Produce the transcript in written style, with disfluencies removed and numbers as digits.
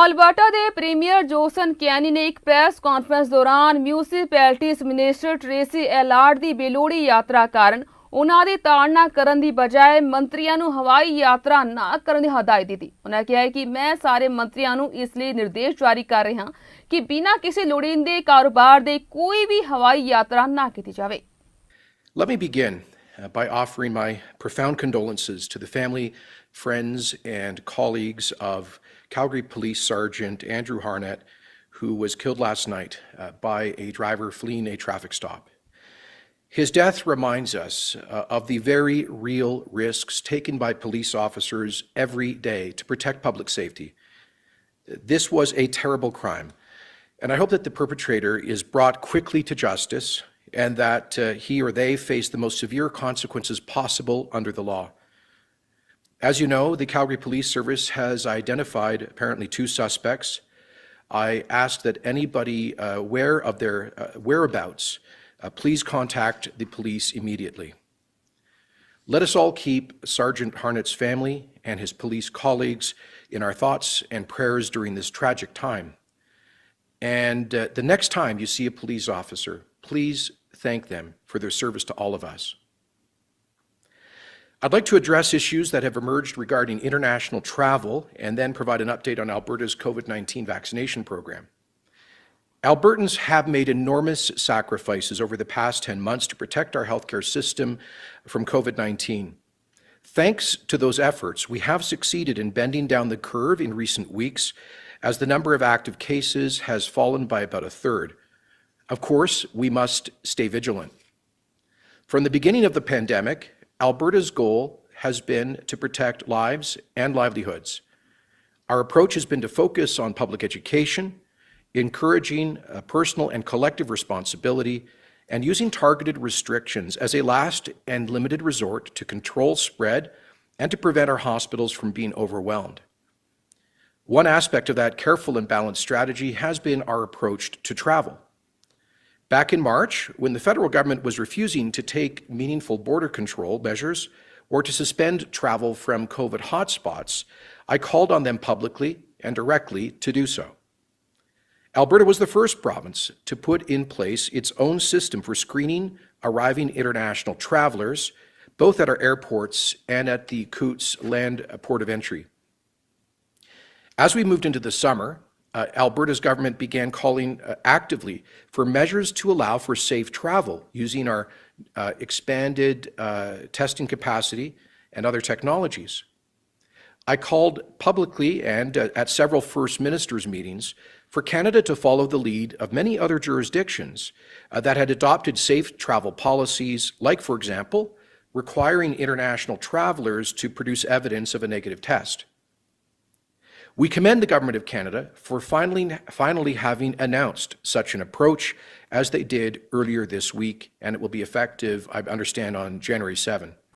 Alberta ਦੇ premier ਜੋਸਨ ਕੈਨੀ ਨੇ ਇੱਕ ਪ੍ਰੈਸ ਕਾਨਫਰੰਸ ਦੌਰਾਨ ਮਿਊਨਿਸਪੈਲਿਟੀਜ਼ ਮਿਨਿਸਟਰ ਟ੍ਰੇਸੀ ਐਲਾਰਡ ਦੀ ਬੇਲੋੜੀ ਯਾਤਰਾ ਕਾਰਨ ਉਹਨਾਂ ਦੀ ਤਾੜਨਾ ਕਰਨ ਦੀ ਬਜਾਏ ਮੰਤਰੀਆਂ ਨੂੰ ਹਵਾਈ ਯਾਤਰਾ ਨਾ ਕਰਨ ਦੀ ਹਦਾਇਤ ਦਿੱਤੀ। ਉਹਨਾਂ ਕਿਹਾ ਕਿ ਮੈਂ ਸਾਰੇ ਮੰਤਰੀਆਂ ਨੂੰ ਇਸ ਲਈ ਨਿਰਦੇਸ਼ ਜਾਰੀ ਕਰ ਰਿਹਾ ਕਿ ਬਿਨਾਂ ਕਿਸੇ ਲੋੜੀਂਦੇ ਕਾਰੋਬਾਰ ਦੇ ਕੋਈ ਵੀ ਹਵਾਈ ਯਾਤਰਾ ਨਾ ਕੀਤੀ ਜਾਵੇ। Let me begin by offering my profound condolences to the family, friends, and colleagues of Calgary Police Sergeant Andrew Harnett, who was killed last night by a driver fleeing a traffic stop. His death reminds us of the very real risks taken by police officers every day to protect public safety. This was a terrible crime, and I hope that the perpetrator is brought quickly to justice and that he or they face the most severe consequences possible under the law. As you know, the Calgary Police Service has identified apparently 2 suspects. I ask that anybody aware of their whereabouts please contact the police immediately. Let us all keep Sergeant Harnett's family and his police colleagues in our thoughts and prayers during this tragic time. And the next time you see a police officer, please thank them for their service to all of us. I'd like to address issues that have emerged regarding international travel and then provide an update on Alberta's COVID-19 vaccination program. Albertans have made enormous sacrifices over the past 10 months to protect our healthcare system from COVID-19. Thanks to those efforts, we have succeeded in bending down the curve in recent weeks as the number of active cases has fallen by about a third. Of course, we must stay vigilant. From the beginning of the pandemic, Alberta's goal has been to protect lives and livelihoods. Our approach has been to focus on public education, encouraging personal and collective responsibility, and using targeted restrictions as a last and limited resort to control spread and to prevent our hospitals from being overwhelmed. One aspect of that careful and balanced strategy has been our approach to travel. Back in March, when the federal government was refusing to take meaningful border control measures or to suspend travel from COVID hotspots, I called on them publicly and directly to do so. Alberta was the first province to put in place its own system for screening arriving international travelers, both at our airports and at the Coutts Land Port of Entry. As we moved into the summer, Alberta's government began calling actively for measures to allow for safe travel using our expanded testing capacity and other technologies. I called publicly and at several First Ministers' meetings for Canada to follow the lead of many other jurisdictions that had adopted safe travel policies, like, for example, requiring international travelers to produce evidence of a negative test. We commend the Government of Canada for finally having announced such an approach as they did earlier this week, and it will be effective, I understand, on January 7.